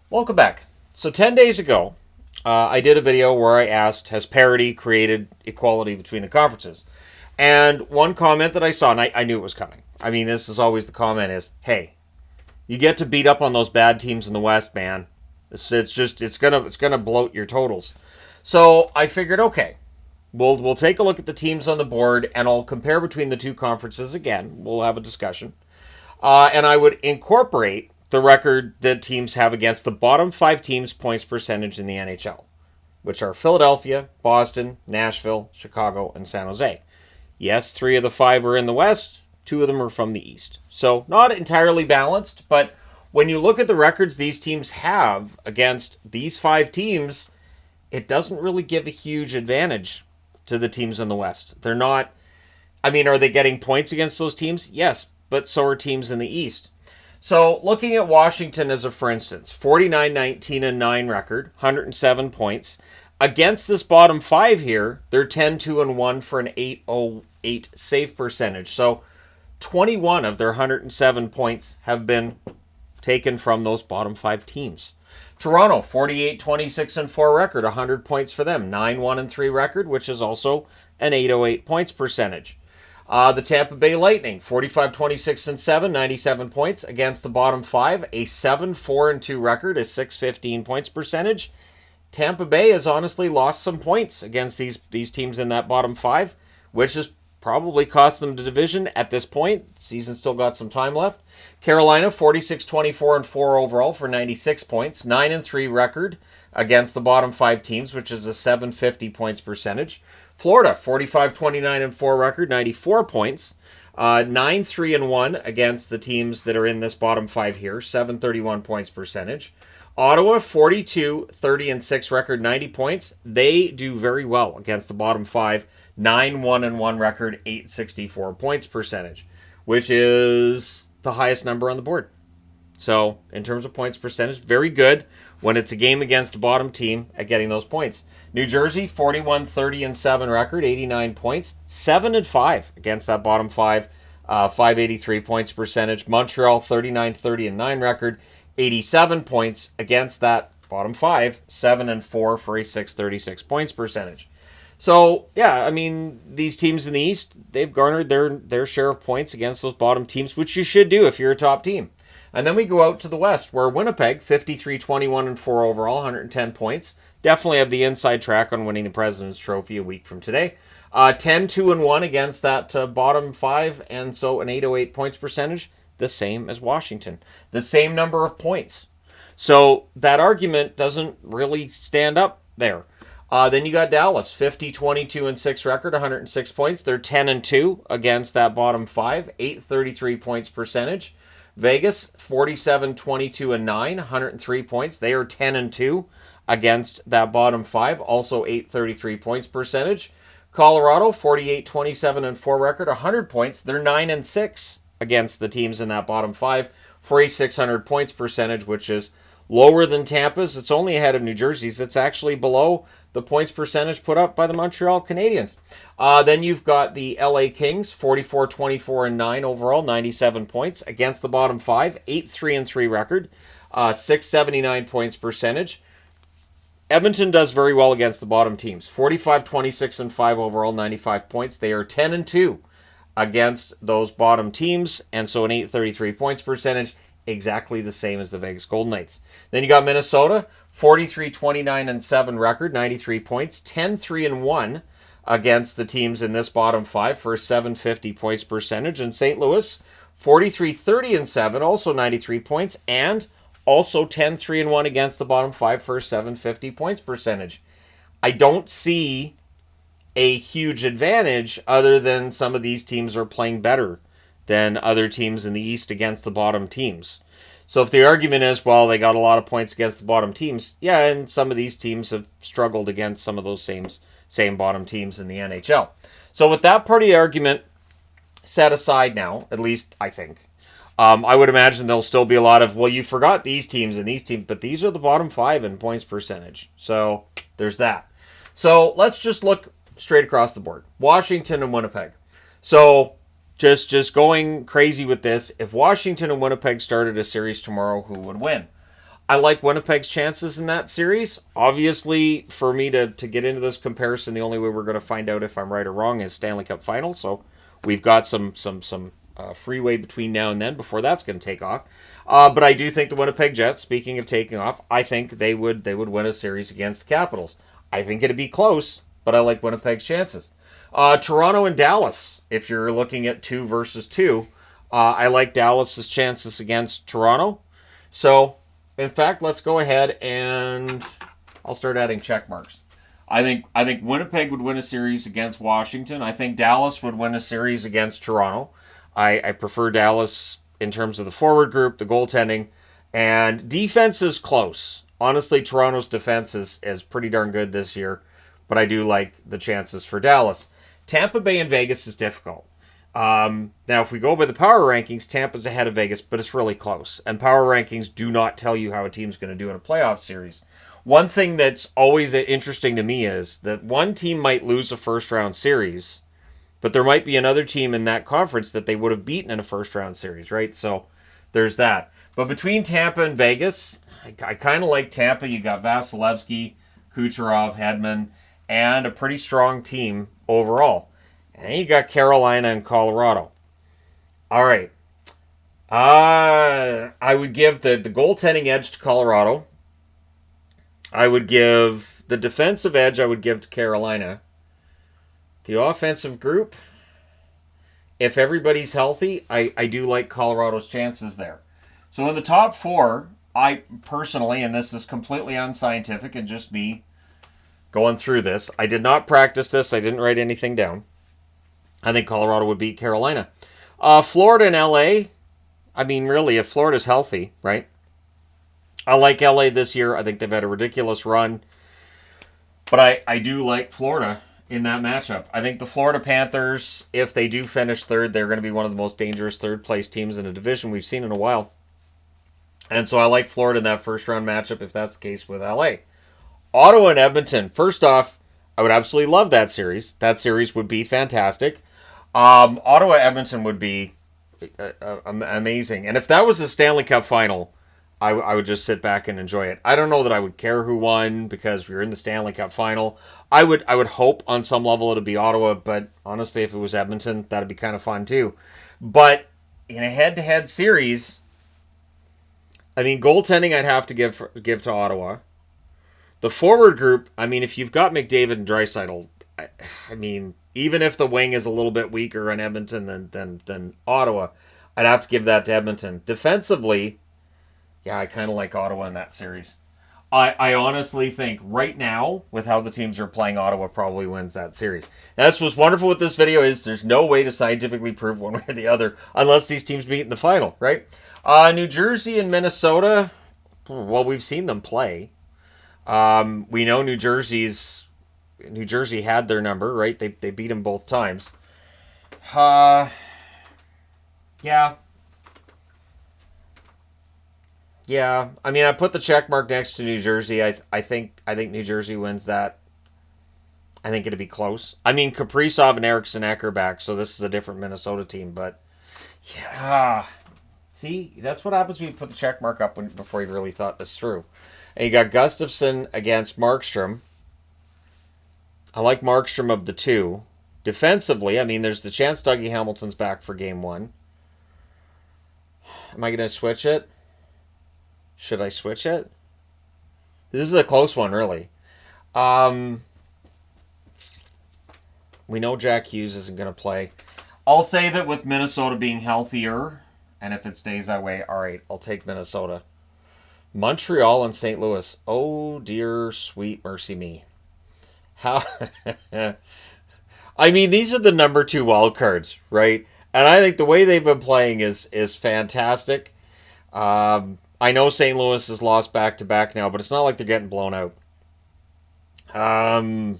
Welcome back. So 10 days ago, I did a video where I asked, has parity created equality between the conferences? And one comment that I saw, and I knew it was coming. I mean, this is always the comment is, hey, you get to beat up on those bad teams in the West, man. It's gonna bloat your totals. So I figured, okay, we'll take a look at the teams on the board, and I'll compare between the two conferences again. We'll have a discussion. And I would incorporate the record that teams have against the bottom five teams' points percentage in the NHL, which are Philadelphia, Boston, Nashville, Chicago, and San Jose. Yes, three of the five are in the West, two of them are from the East. So not entirely balanced, but when you look at the records these teams have against these five teams, it doesn't really give a huge advantage to the teams in the West. They're not, I mean, are they getting points against those teams? Yes, but so are teams in the East. So looking at Washington as a for instance, 49-19-9 record, 107 points. Against this bottom five here, they're 10-2-1 for an 808 save percentage. So 21 of their 107 points have been taken from those bottom five teams. Toronto, 48-26-4 record, 100 points for them. 9-1-3 record, which is also an 808 points percentage. The Tampa Bay Lightning, 45-26-7, 97 points against the bottom five. A 7-4-2 record, a 615 points percentage. Tampa Bay has honestly lost some points against these teams in that bottom five, which has probably cost them the division at this point. The season's still got some time left. Carolina, 46-24-4 overall for 96 points. 9-3 record against the bottom five teams, which is a 750 points percentage. Florida, 45-29-4 record, 94 points. 9-3-1 against the teams that are in this bottom five here, 731 points percentage. Ottawa, 42-30-6 record, 90 points. They do very well against the bottom five, 9-1-1 record, 864 points percentage, which is the highest number on the board. So, in terms of points percentage, very good when it's a game against a bottom team at getting those points. New Jersey, 41-30-7 record, 89 points, 7-5 against that bottom five, 583 points percentage. Montreal, 39-30-9 record, 87 points against that bottom five, 7-4 for a 636 points percentage. So, yeah, I mean, these teams in the East, they've garnered their share of points against those bottom teams, which you should do if you're a top team. And then we go out to the West, where Winnipeg, 53-21-4 overall, 110 points. Definitely have the inside track on winning the President's Trophy a week from today. 10-2-1 against that bottom five, and so an 808 points percentage, the same as Washington. The same number of points. So that argument doesn't really stand up there. Then you got Dallas, 50-22-6 record, 106 points. They're 10-2 against that bottom five, 833 points percentage. Vegas, 47-22-9, 103 points. They are 10-2 against that bottom five, also 833 points percentage. Colorado, 48-27-4 record, 100 points. They're 9-6 against the teams in that bottom five for a 600 points percentage, which is lower than Tampa's. It's only ahead of New Jersey's. It's actually below the points percentage put up by the Montreal Canadiens. Then you've got the LA Kings, 44-24-9 overall, 97 points against the bottom five, 8-3-3 record, 679 points percentage. Edmonton does very well against the bottom teams, 45-26-5 overall, 95 points. They are 10-2 against those bottom teams, and so an 833 points percentage, exactly the same as the Vegas Golden Knights. Then you got Minnesota, 43-29-7 record, 93 points, 10-3-1 against the teams in this bottom five for a 750 points percentage. And St. Louis, 43-30-7, also 93 points, and also 10-3-1 against the bottom five for a 750 points percentage. I don't see a huge advantage other than some of these teams are playing better than other teams in the East against the bottom teams. So if the argument is, well, they got a lot of points against the bottom teams, yeah, and some of these teams have struggled against some of those same bottom teams in the NHL. So with that part of the argument set aside now, at least I think, I would imagine there'll still be a lot of, well, you forgot these teams and these teams, but these are the bottom five in points percentage. So there's that. So let's just look straight across the board. Washington and Winnipeg. So just going crazy with this, if Washington and Winnipeg started a series tomorrow, who would win? I like Winnipeg's chances in that series. Obviously, for me to get into this comparison, the only way we're going to find out if I'm right or wrong is Stanley Cup Final. So we've got some freeway between now and then before that's going to take off. But I do think the Winnipeg Jets, speaking of taking off, I think they would win a series against the Capitals. I think it'd be close, but I like Winnipeg's chances. Toronto and Dallas, if you're looking at 2 versus 2, I like Dallas's chances against Toronto. So, in fact, let's go ahead and I'll start adding check marks. I think Winnipeg would win a series against Washington. I think Dallas would win a series against Toronto. I prefer Dallas in terms of the forward group, the goaltending, and defense is close. Honestly, Toronto's defense is pretty darn good this year, but I do like the chances for Dallas. Tampa Bay and Vegas is difficult. Now, if we go by the power rankings, Tampa's ahead of Vegas, but it's really close. And power rankings do not tell you how a team's going to do in a playoff series. One thing that's always interesting to me is that one team might lose a first-round series, but there might be another team in that conference that they would have beaten in a first-round series, right? So there's that. But between Tampa and Vegas, I kind of like Tampa. You got Vasilevsky, Kucherov, Hedman, and a pretty strong team overall. And then you got Carolina and Colorado. All right. I would give the goaltending edge to Colorado. I would give the defensive edge, I would give to Carolina. The offensive group, if everybody's healthy, I do like Colorado's chances there. So in the top 4, I personally, and this is completely unscientific and just me going through this, I did not practice this. I didn't write anything down. I think Colorado would beat Carolina. Florida and LA, I mean, really, if Florida's healthy, right? I like LA this year. I think they've had a ridiculous run. But I do like Florida in that matchup. I think the Florida Panthers, if they do finish third, they're going to be one of the most dangerous third-place teams in a division we've seen in a while. And so I like Florida in that first-round matchup if that's the case with LA. Ottawa and Edmonton. First off, I would absolutely love that series. That series would be fantastic. Ottawa-Edmonton would be amazing. And if that was a Stanley Cup final, I would just sit back and enjoy it. I don't know that I would care who won because we're in the Stanley Cup final. I would hope on some level it'd be Ottawa, but honestly, if it was Edmonton, that'd be kind of fun too. But in a head-to-head series, I mean, goaltending I'd have to give to Ottawa. The forward group, I mean, if you've got McDavid and Draisaitl, I mean, even if the wing is a little bit weaker in Edmonton than Ottawa, I'd have to give that to Edmonton. Defensively, yeah, I kind of like Ottawa in that series. I honestly think right now, with how the teams are playing, Ottawa probably wins that series. That's what's wonderful with this video is there's no way to scientifically prove one way or the other unless these teams meet in the final, right? New Jersey and Minnesota, well, we've seen them play. We know New Jersey had their number, right? They beat them both times. Yeah. Yeah, I mean, I put the check mark next to New Jersey. I think New Jersey wins that. I think it'd be close. I mean, Kaprizov and Eriksson Ek are back, so this is a different Minnesota team. But yeah, see, that's what happens when you put the check mark up before you really thought this through. And you got Gustafsson against Markstrom. I like Markstrom of the two. Defensively, I mean, there's the chance Dougie Hamilton's back for Game 1. Am I going to switch it? Should I switch it? This is a close one, really. We know Jack Hughes isn't going to play. I'll say that with Minnesota being healthier, and if it stays that way, all right, I'll take Minnesota. Montreal and St. Louis. Oh, dear sweet mercy me. How? I mean, these are the number 2 wild cards, right? And I think the way they've been playing is fantastic. I know St. Louis has lost back-to-back now, but it's not like they're getting blown out. Man,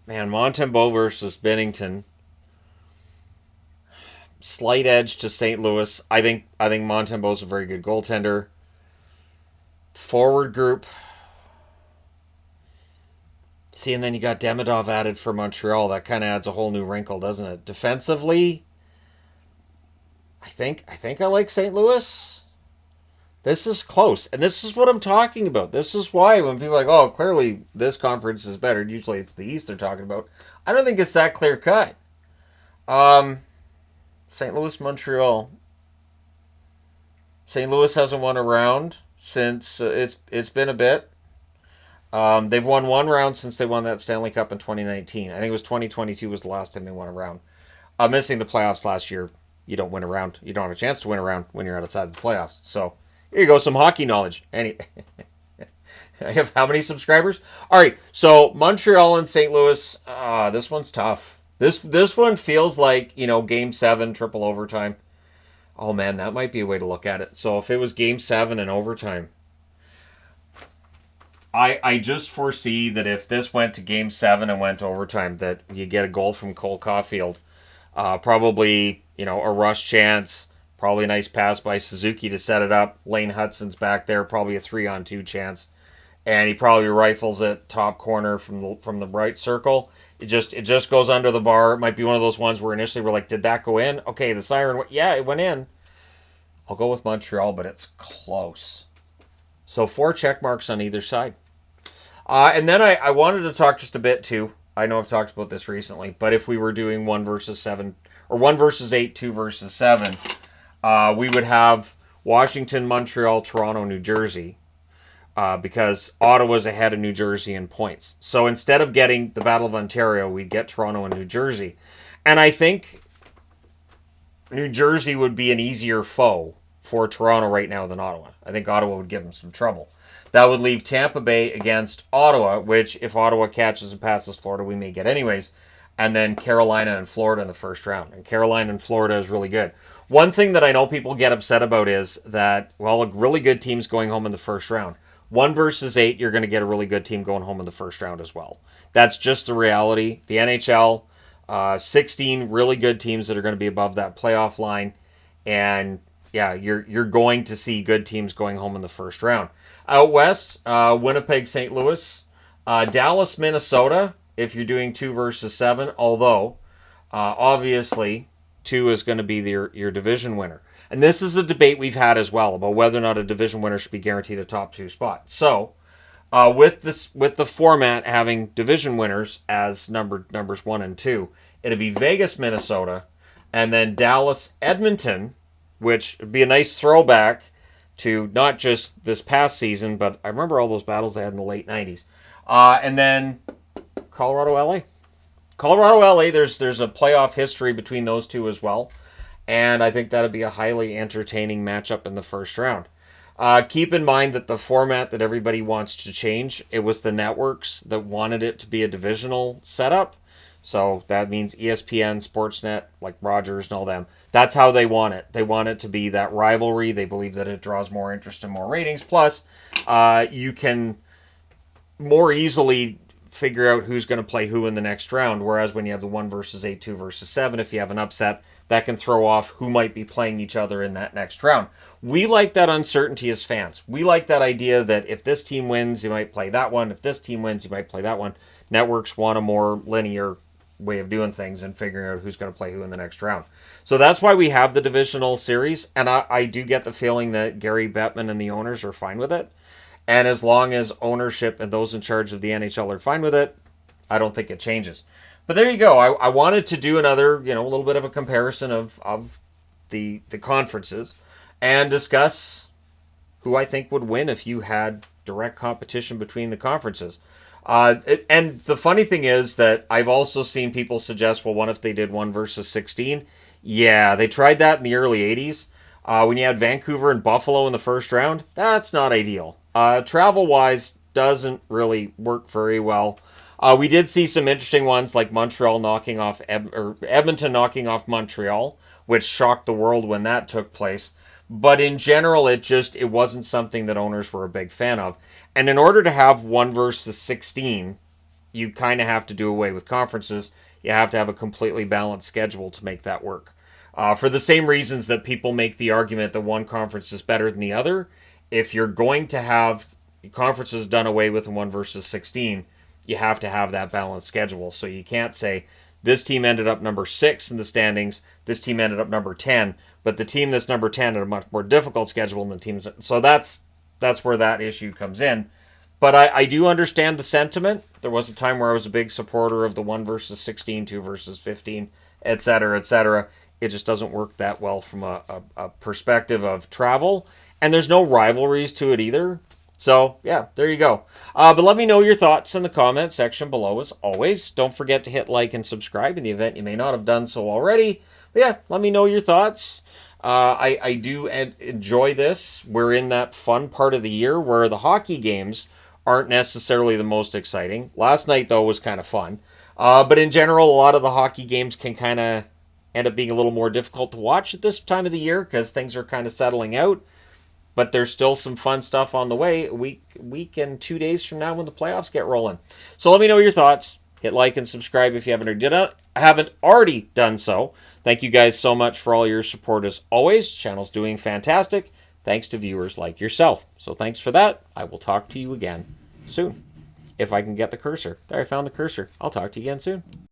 Montembeault versus Binnington. Slight edge to St. Louis. I think Montembeault's a very good goaltender. Forward group. See, and then you got Demidov added for Montreal. That kind of adds a whole new wrinkle, doesn't it? Defensively, I think I like St. Louis. This is close. And this is what I'm talking about. This is why when people are like, oh, clearly this conference is better, usually it's the East they're talking about. I don't think it's that clear cut. St. Louis, Montreal. St. Louis hasn't won a round since it's been a bit. They've won one round since they won that Stanley Cup in 2019. I think it was 2022 was the last time they won a round. Missing the playoffs last year, you don't win a round. You don't have a chance to win a round when you're outside the playoffs. So here you go, some hockey knowledge. I have how many subscribers? All right, so Montreal and St. Louis. This one's tough. This one feels like, Game 7, triple overtime. Oh man, that might be a way to look at it. So if it was Game 7 and overtime, I just foresee that if this went to Game 7 and went to overtime, that you get a goal from Cole Caulfield. Probably, a rush chance. Probably a nice pass by Suzuki to set it up. Lane Hudson's back there. Probably a 3-on-2 chance. And he probably rifles it top corner from the right circle. It just goes under the bar. It might be one of those ones where initially we're like, did that go in? Okay, the siren, yeah, it went in. I'll go with Montreal, but it's close. So 4 check marks on either side. And then I wanted to talk just a bit too. I know I've talked about this recently, but if we were doing 1 versus 7, or 1 versus 8, 2 versus 7, we would have Washington, Montreal, Toronto, New Jersey, because Ottawa's ahead of New Jersey in points. So instead of getting the Battle of Ontario, we'd get Toronto and New Jersey. And I think New Jersey would be an easier foe for Toronto right now than Ottawa. I think Ottawa would give them some trouble. That would leave Tampa Bay against Ottawa, which if Ottawa catches and passes Florida, we may get anyways. And then Carolina and Florida in the first round. And Carolina and Florida is really good. One thing that I know people get upset about is that, well, a really good team's going home in the first round. 1 versus 8, you're going to get a really good team going home in the first round as well. That's just the reality. The NHL, 16 really good teams that are going to be above that playoff line. And yeah, you're going to see good teams going home in the first round. Out west, Winnipeg, St. Louis, Dallas, Minnesota, if you're doing 2 versus 7, although obviously 2 is going to be your division winner. And this is a debate we've had as well about whether or not a division winner should be guaranteed a top 2 spot. So with the format having division winners as numbers 1 and 2, it'll be Vegas, Minnesota, and then Dallas, Edmonton, which would be a nice throwback to not just this past season, but I remember all those battles they had in the late 90s. And then Colorado, LA. Colorado, LA, there's a playoff history between those two as well. And I think that'd be a highly entertaining matchup in the first round. Keep in mind that the format that everybody wants to change, it was the networks that wanted it to be a divisional setup. So that means ESPN, Sportsnet, like Rogers and all them. That's how they want it. They want it to be that rivalry. They believe that it draws more interest and more ratings. Plus, you can more easily figure out who's going to play who in the next round. Whereas when you have the 1 versus 8, 2 versus 7, if you have an upset, that can throw off who might be playing each other in that next round. We like that uncertainty as fans. We like that idea that if this team wins, you might play that one. If this team wins, you might play that one. Networks want a more linear way of doing things and figuring out who's going to play who in the next round. So that's why we have the divisional series, and I do get the feeling that Gary Bettman and the owners are fine with it. And as long as ownership and those in charge of the NHL are fine with it, I don't think it changes. But there you go. I wanted to do another, a little bit of a comparison of the conferences and discuss who I think would win if you had direct competition between the conferences. And the funny thing is that I've also seen people suggest, well, what if they did 1 versus 16? Yeah, they tried that in the early 80s. When you had Vancouver and Buffalo in the first round, that's not ideal. Travel-wise, doesn't really work very well. We did see some interesting ones like Montreal knocking off Edmonton knocking off Montreal, which shocked the world when that took place. But in general, it wasn't something that owners were a big fan of. And in order to have 1 versus 16, you kind of have to do away with conferences. You have to have a completely balanced schedule to make that work. For the same reasons that people make the argument that one conference is better than the other, if you're going to have conferences done away with in 1 versus 16, you have to have that balanced schedule. So you can't say, this team ended up number 6 in the standings, this team ended up number 10, but the team that's number 10 had a much more difficult schedule than the teams. So that's where that issue comes in. But I do understand the sentiment. There was a time where I was a big supporter of the 1 versus 16, 2 versus 15, etc., etc. It just doesn't work that well from a perspective of travel. And there's no rivalries to it either. So, yeah, there you go. But let me know your thoughts in the comment section below as always. Don't forget to hit like and subscribe in the event you may not have done so already. But yeah, let me know your thoughts. I do enjoy this. We're in that fun part of the year where the hockey games aren't necessarily the most exciting. Last night, though, was kind of fun. But in general, a lot of the hockey games can kind of end up being a little more difficult to watch at this time of the year because things are kind of settling out. But there's still some fun stuff on the way a week and 2 days from now when the playoffs get rolling. So let me know your thoughts. Hit like and subscribe if you haven't already done so. Thank you guys so much for all your support as always. Channel's doing fantastic. Thanks to viewers like yourself. So thanks for that. I will talk to you again soon. If I can get the cursor. There, I found the cursor. I'll talk to you again soon.